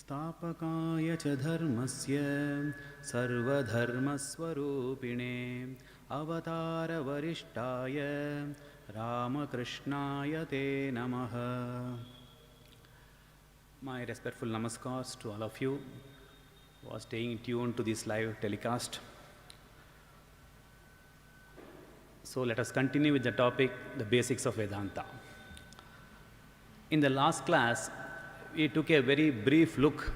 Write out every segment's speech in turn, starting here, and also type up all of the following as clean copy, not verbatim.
स्थापकाय च धर्मस्य सर्वधर्मस्वरूपिणे अवतारवरिष्ठाय रामकृष्णाय ते नमः. My respectful namaskars to all of you who are staying tuned to this live telecast. So let us continue with the topic, the basics of Vedanta. In the last class, we took a very brief look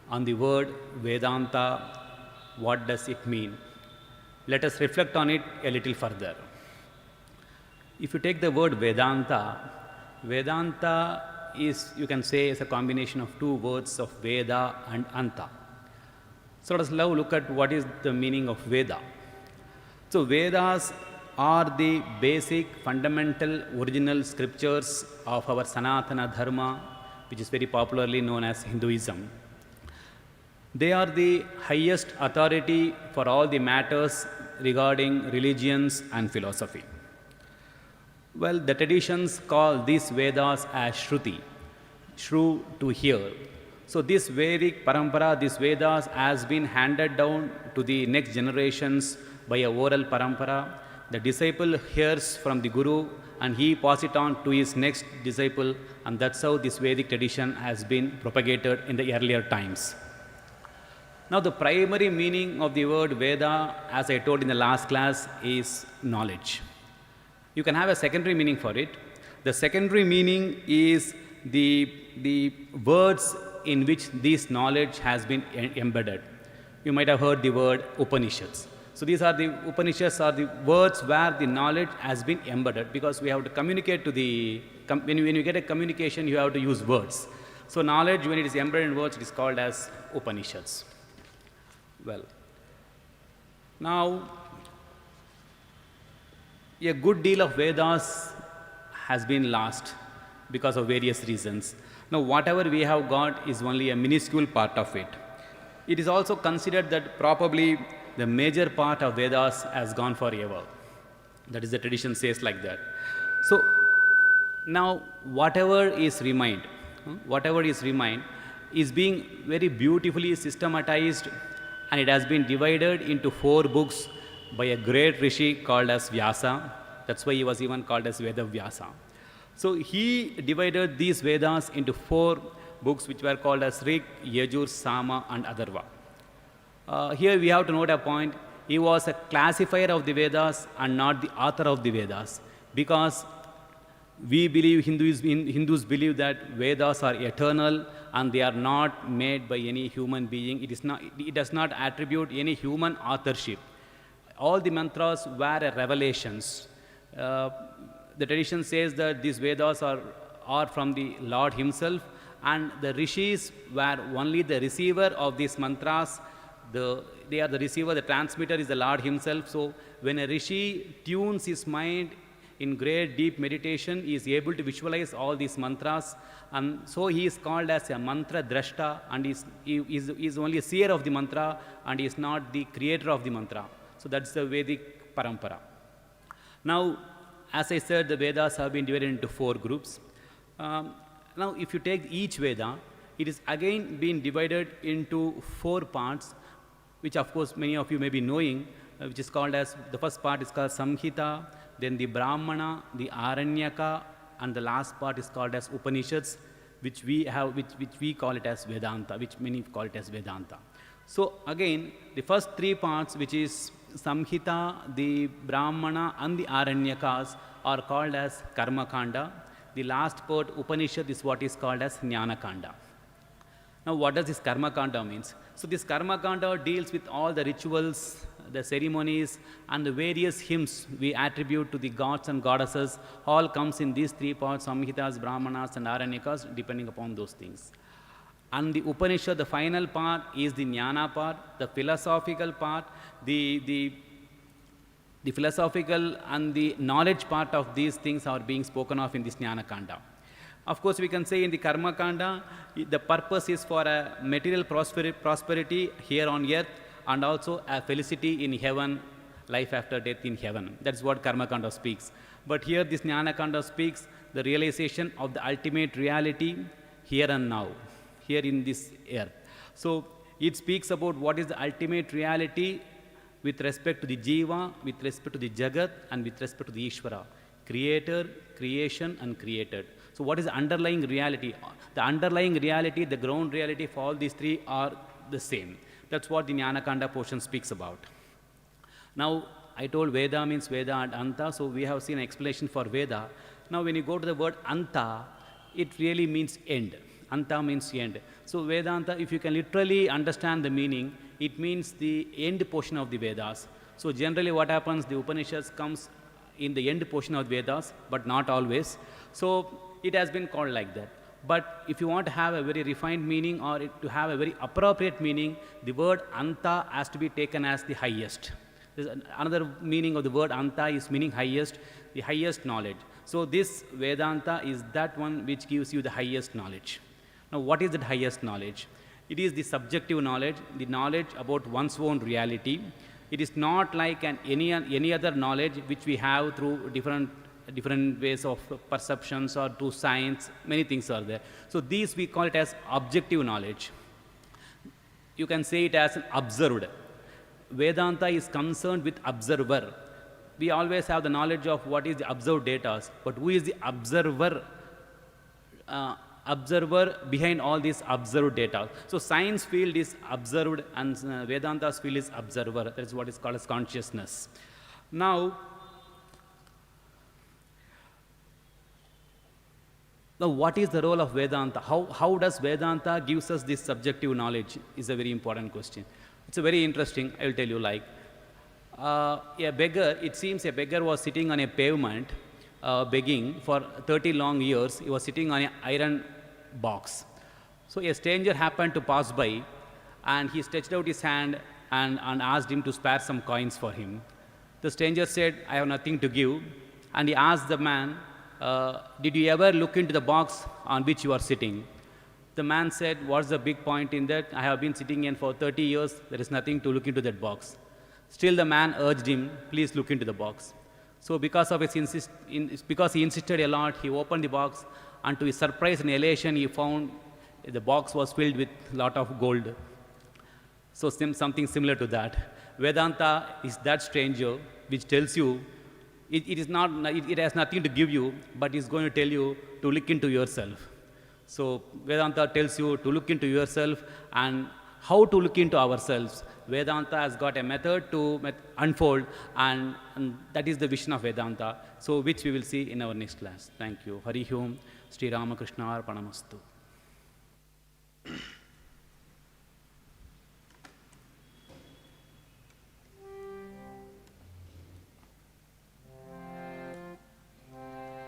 on the word Vedanta. What does it mean? Let us reflect on it a little further. If you take the word Vedanta, Vedanta is, you can say, is a combination of two words of Veda and Anta. So let us now look at what is the meaning of Veda. So Vedas are the basic, fundamental, original scriptures of our Sanatana Dharma, which is very popularly known as Hinduism. They are the highest authority for all the matters regarding religions and philosophy. Well, the traditions call these Vedas as Shruti, Shru to hear. So this Vedic parampara, these Vedas has been handed down to the next generations by a oral parampara. The disciple hears from the Guru and he passes it on to his next disciple, and that's how this Vedic tradition has been propagated in the earlier times. Now the primary meaning of the word Veda, as I told in the last class, is knowledge. You can have a secondary meaning for it. The secondary meaning is the words in which this knowledge has been embedded. You might have heard the word Upanishads. So these are the Upanishads are the words where the knowledge has been embedded, because we have to communicate to the, when you get a communication, you have to use words. So knowledge, when it is embedded in words, it is called as Upanishads. Well, now a good deal of Vedas has been lost because of various reasons. Now whatever we have got is only a minuscule part of it. It is also considered that probably the major part of Vedas has gone forever. That is, the tradition says like that. So now whatever is remained is being very beautifully systematized, and it has been divided into 4 books by a great rishi called as Vyasa. That's why he was even called as Veda Vyasa. So he divided these Vedas into 4 books which were called as Rig, Yajur, Sama and Atharva. Here we have to note a point. He was a classifier of the Vedas and not the author of the Vedas, because we believe, Hindus believe that Vedas are eternal and they are not made by any human being. It does not attribute any human authorship. All the mantras were revelations. The tradition says that these Vedas are from the Lord himself, and the rishis were only the receiver of these mantras. They are the receiver, the transmitter is the Lord himself. So when a rishi tunes his mind in great deep meditation, he is able to visualize all these mantras, and so he is called as a mantra drashta, and he is only a seer of the mantra, and he is not the creator of the mantra. So that's the Vedic parampara. Now, as I said, the Vedas have been divided into 4 groups. Now, if you take each Veda, it is again been divided into 4 parts, which of course many of you may be knowing, which is called as, the first part is called Samhita, then the Brahmana, the Aranyaka, and the last part is called as Upanishads, which we call it as Vedanta, which many call it as Vedanta. So again, the first 3 parts, which is Samhita, the Brahmana and the Aranyakas, are called as Karma Kanda. The last part, Upanishad, is what is called as Jnana Kanda. Now what does this Karma Kanda means? So this Karma Kanda deals with all the rituals, the ceremonies and the various hymns we attribute to the gods and goddesses. All comes in these 3 parts, Samhitas, Brahmanas and Aranyakas, depending upon those things. And the Upanishad, the final part, is the Jnana part, the philosophical part. The philosophical and the knowledge part of these things are being spoken of in this Jnana Kanda. Of course, we can say in the Karma Kanda, the purpose is for a material prosperity here on earth, and also a felicity in heaven, life after death in heaven. That's what Karma Kanda speaks. But here this Jnana Kanda speaks the realization of the ultimate reality here and now. here in this earth. So it speaks about what is the ultimate reality with respect to the Jiva, with respect to the Jagat, and with respect to the Ishvara. Creator, creation, and created. So what is the underlying reality? The underlying reality, the ground reality for all these three are the same. That's what the Jnanakanda portion speaks about. Now, I told Veda means Veda and Anta, so we have seen an explanation for Veda. Now, when you go to the word Anta, it really means end. Anta means end. So, Vedanta, if you can literally understand the meaning, it means the end portion of the Vedas. So, generally what happens, the Upanishads comes in the end portion of Vedas, but not always. So, it has been called like that. But if you want to have a very refined meaning or to have a very appropriate meaning, the word Anta has to be taken as the highest. There's another meaning of the word Anta is meaning highest, the highest knowledge. So this Vedanta is that one which gives you the highest knowledge. Now what is that highest knowledge? It is the subjective knowledge, the knowledge about one's own reality. It is not like any other knowledge which we have through different ways of perceptions or through science, many things are there. So these we call it as objective knowledge. You can say it as an observed. Vedanta is concerned with observer. We always have the knowledge of what is the observed data, but who is the observer? Observer behind all these observed data. So science field is observed and Vedanta's field is observer. That is what is called as consciousness. Now what is the role of Vedanta? How does Vedanta gives us this subjective knowledge is a very important question. It's a very interesting, I will tell you like, a beggar, it seems a beggar was sitting on a pavement begging for 30 long years. He was sitting on an iron box. So a stranger happened to pass by and he stretched out his hand and asked him to spare some coins for him. The stranger said, I have nothing to give. And he asked the man, did you ever look into the box on which you are sitting? The man said, what's the big point in that? I have been sitting in for 30 years. There is nothing to look into that box. Still the man urged him, please look into the box. So because he insisted a lot, he opened the box and to his surprise and elation, he found the box was filled with a lot of gold. So something similar to that. Vedanta is that stranger which tells you, it has nothing to give you, but it's going to tell you to look into yourself. So Vedanta tells you to look into yourself and how to look into ourselves. Vedanta has got a method to unfold and that is the vision of Vedanta, so which we will see in our next class. Thank you. Hari Om. Sri Ramakrishna Arpanamastu.